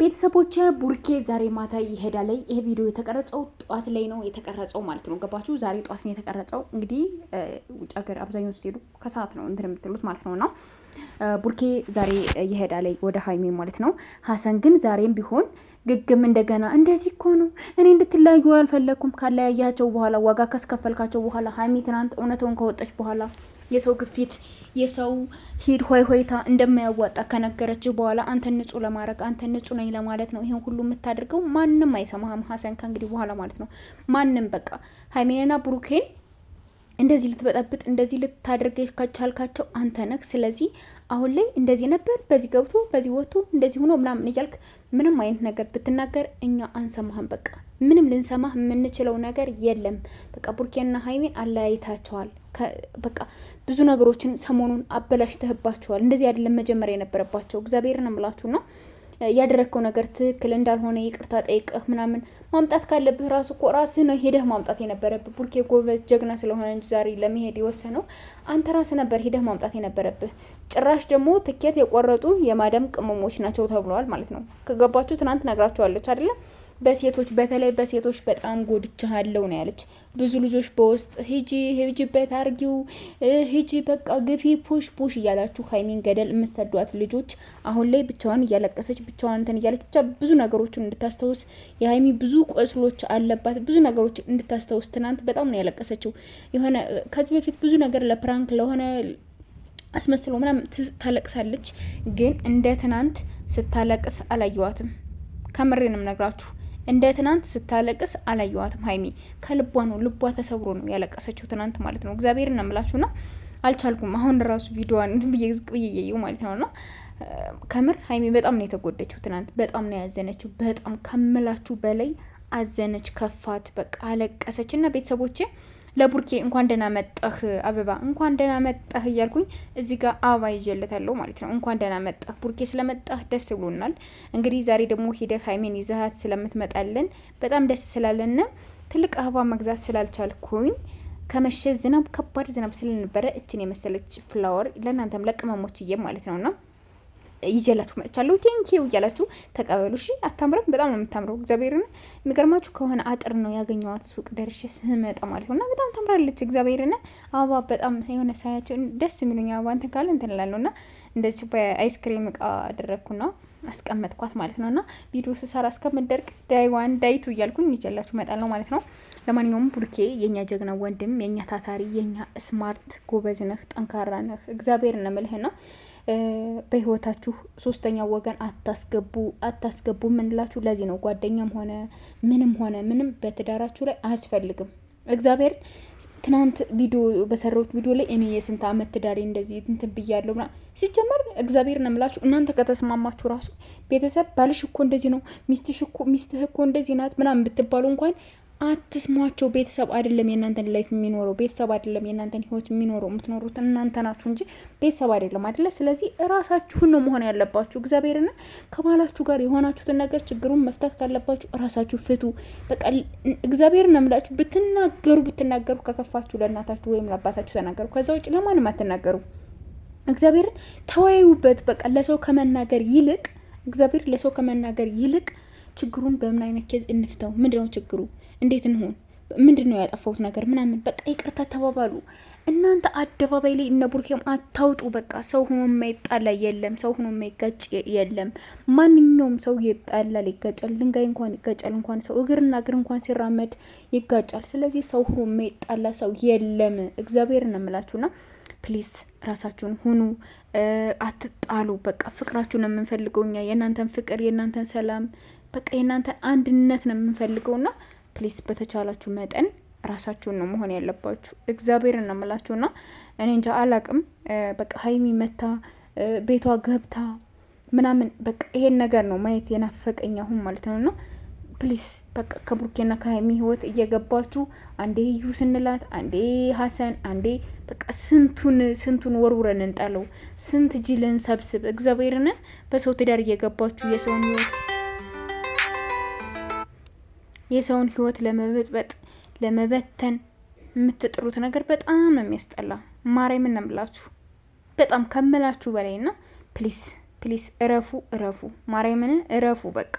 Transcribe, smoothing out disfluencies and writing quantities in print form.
ቤተሰቦቼ ቡርኬ ዛሬ ማታ ይሄዳል። ይሄ ቪዲዮ የተቀረጸው ጧት ላይ ነው የተቀረጸው ማለት ነው። ገባችሁ? ዛሬ ጧት ነው የተቀረጸው። እንግዲህ ውጭ ሀገር አብዛኛው ስትሄዱ ከሰዓት ነው እንትን የምትሉት ማለት ነውና ቡርኬ ዛሬ ይሄዳል ወደ ሀይሜ ማለት ነው። ሀሰን ግን ዛሬም ቢሆን ግግም እንደገና እንደዚህ እኮ ነው እኔ እንድትለያዩ አልፈለኩም። ካለያያቸው በኋላ ዋጋ ካስከፈልካቸው በኋላ ሀይሜ ትናንት እውነቱን ከወጣች በኋላ የሰው ግፊት የሰው ሂድ ሆይ ሆይታ እንደማያዋጣ ከነገረችው በኋላ አንተ ንጹህ ለማድረግ አንተ ንጹህ ነኝ ለማለት ነው ይሄን ሁሉ የምታደርገው። ማንም አይሰማህም ሀሰን ከእንግዲህ በኋላ ማለት ነው። ማንም በቃ ሀይሜንና ብሩኬን እንደዚህ ልትበጠብጥ እንደዚህ ልታደርገ ከቻልካቸው አንተ ነህ። ስለዚህ አሁን ላይ እንደዚህ ነበር በዚህ ገብቶ በዚህ ወጥቶ እንደዚህ ሆኖ ምናምን እያልክ ምንም አይነት ነገር ብትናገር እኛ አንሰማህም። በቃ ምንም ልንሰማህ የምንችለው ነገር የለም። በቃ ቡርኬና ሀይሜን አለያይታቸዋል። በቃ ብዙ ነገሮችን ሰሞኑን አበላሽተህባቸዋል። እንደዚህ አይደለም መጀመሪያ የነበረባቸው። እግዚአብሔርን እምላችሁ ነው ያደረግከው ነገር ትክክል እንዳልሆነ ይቅርታ ጠይቀህ ምናምን ማምጣት ካለብህ ራሱ እኮ ራስህ ነው ሄደህ ማምጣት የነበረብህ። ቡርኬ ጎበዝ ጀግና ስለሆነ እንጂ ዛሬ ለመሄድ የወሰነው አንተ ራስህ ነበር ሄደህ ማምጣት የነበረብህ። ጭራሽ ደግሞ ትኬት የቆረጡ የማዳም ቅመሞች ናቸው ተብለዋል ማለት ነው። ከገባችሁ ትናንት ነግራችኋለች አይደለም? በሴቶች በተለይ በሴቶች በጣም ጎድቻለሁ ነው ያለች። ብዙ ልጆች በውስጥ ሂጂበት አርጊው ሂጂ በቃ ግፊ ፑሽ እያላችሁ ሀይሚን ገደል የምሰዷት ልጆች አሁን ላይ ብቻዋን እያለቀሰች ብቻዋን እንትን እያለች ብቻ ብዙ ነገሮችን እንድታስታውስ የሀይሚ ብዙ ቆስሎች አለባት ብዙ ነገሮችን እንድታስታውስ ትናንት በጣም ነው ያለቀሰችው። የሆነ ከዚህ በፊት ብዙ ነገር ለፕራንክ ለሆነ አስመስሎ ምናምን ታለቅሳለች። ግን እንደ ትናንት ስታለቅስ አላየዋትም። ከምሬንም ነግራችሁ እንደ ትናንት ስታለቅስ አላየዋትም። ሀይሚ ከልቧ ነው ልቧ ተሰብሮ ነው ያለቀሰችው ትናንት ማለት ነው። እግዚአብሔርን ነው የምላችሁና አልቻልኩም። አሁን ራሱ ቪዲዮዋን ብዬ ዝቅ ብዬ እየየው ማለት ነውና ከምር ሀይሚ በጣም ነው የተጎደችው ትናንት። በጣም ነው ያዘነችው። በጣም ከምላችሁ በላይ አዘነች፣ ከፋት፣ በቃ አለቀሰች። እና ቤተሰቦቼ ለቡርኬ እንኳን ደህና መጣህ አበባ እንኳን ደህና መጣህ እያልኩኝ እዚህ ጋር አበባ ይዤለታለሁ ማለት ነው። እንኳን ደህና መጣህ ቡርኬ፣ ስለመጣህ ደስ ብሎናል። እንግዲህ ዛሬ ደግሞ ሂደህ ሀይሜን ይዘሃት ስለምትመጣለን በጣም ደስ ስላለና ትልቅ አበባ መግዛት ስላልቻልኩኝ ከመሸ ዝናብ ከባድ ዝናብ ስለነበረ እችን የመሰለች ፍላወር ለእናንተም ለቅመሞችዬ ማለት ነውና ይጀላችሁ መጥቻለሁ። ቴንኪው እያላችሁ ተቀበሉ። እሺ አታምረም? በጣም ነው የምታምረው። እግዚአብሔርን የሚገርማችሁ ከሆነ አጥር ነው ያገኘዋት ሱቅ ደርሼ ስመጣ ማለት ነውና በጣም ታምራለች። እግዚአብሔርን አበባ በጣም የሆነ ሳያቸው ደስ የሚሉኝ አበባ እንትን ካለ እንትን እላለሁና እንደዚህ በአይስክሪም እቃ አደረግኩና አስቀመጥኳት ማለት ነውና ቪዲዮ ስሰራ እስከምደርቅ ዳይዋን ዳይቱ እያልኩኝ ይጀላችሁ እመጣለሁ ማለት ነው። ለማንኛውም ቡርኬ የኛ ጀግና ወንድም የኛ ታታሪ የኛ ስማርት ጎበዝ ነህ፣ ጠንካራ ነህ። እግዚአብሔርን ነው የምልህና በህይወታችሁ ሶስተኛ ወገን አታስገቡ ምንላችሁ ለዚህ ነው። ጓደኛም ሆነ ምንም በትዳራችሁ ላይ አያስፈልግም። እግዚአብሔር ትናንት ቪዲዮ በሰራሁት ቪዲዮ ላይ እኔ የስንት አመት ትዳሬ እንደዚህ እንትን ብያለሁ ምናምን ሲጀመር እግዚአብሔር ነው የምላችሁ። እናንተ ከተስማማችሁ ራሱ ቤተሰብ ባልሽ እኮ እንደዚህ ነው ሚስትህ እኮ እንደዚህ ናት ምናምን ብትባሉ እንኳን አትስሟቸው። ቤተሰብ አይደለም የእናንተን ላይፍ የሚኖረው፣ ቤተሰብ አይደለም የእናንተን ህይወት የሚኖረው። የምትኖሩት እናንተ ናችሁ እንጂ ቤተሰብ አይደለም አይደለ? ስለዚህ እራሳችሁን ነው መሆን ያለባችሁ። እግዚአብሔርና ከባላችሁ ጋር የሆናችሁትን ነገር ችግሩን መፍታት ካለባችሁ እራሳችሁ ፍቱ። በቃ እግዚአብሔርን ነው የምላችሁ። ብትናገሩ ከከፋችሁ ለእናታችሁ ወይም ለአባታችሁ ተናገሩ። ከዛ ውጭ ለማንም አትናገሩ። እግዚአብሔርን ተወያዩበት። በቃ ለሰው ከመናገር ይልቅ እግዚአብሔር ለሰው ከመናገር ይልቅ ችግሩን በምን አይነት ኬዝ እንፍታው፣ ምንድነው ችግሩ፣ እንዴት እንሆን፣ ምንድነው ያጠፋሁት ነገር ምናምን በቃ ይቅርታ ተባባሉ። እናንተ አደባባይ ላይ እነ ቡርኬም አታውጡ። በቃ ሰው ሆኖ የማይጣላ የለም፣ ሰው ሆኖ የማይጋጭ የለም። ማንኛውም ሰው ይጣላል፣ ይጋጫል። ድንጋይ እንኳን ይጋጫል፣ እንኳን ሰው እግርና እግር እንኳን ሲራመድ ይጋጫል። ስለዚህ ሰው ሆኖ የማይጣላ ሰው የለም። እግዚአብሔር ነው የምላችሁና ፕሊስ ራሳችሁን ሁኑ፣ አትጣሉ። በቃ ፍቅራችሁን ነው የምንፈልገው እኛ፣ የእናንተን ፍቅር የእናንተን ሰላም በቃ የእናንተን አንድነት ነው የምንፈልገውና ፕሊስ በተቻላችሁ መጠን ራሳችሁን ነው መሆን ያለባችሁ። እግዚአብሔርን ነው የምላችሁና እኔ እንጃ አላቅም። በቃ ሀይሚ መታ ቤቷ ገብታ ምናምን በቃ ይሄን ነገር ነው ማየት የናፈቀኝ አሁን ማለት ነውና ፕሊስ በቃ ከቡርኬና ከሀይሚ ህይወት እየገባችሁ አንዴ እዩ ስንላት አንዴ ሀሰን አንዴ በቃ ስንቱን ወርውረን እንጣለው። ስንት ጅልን ሰብስብ። እግዚአብሔርን በሰው ትዳር እየገባችሁ የሰውን ህይወት ለመበጥበጥ ለመበተን የምትጥሩት ነገር በጣም ነው የሚያስጠላ። ማርያምን ነው የምላችሁ በጣም ከምላችሁ በላይና ፕሊስ ፕሊስ እረፉ፣ እረፉ፣ ማርያምን እረፉ። በቃ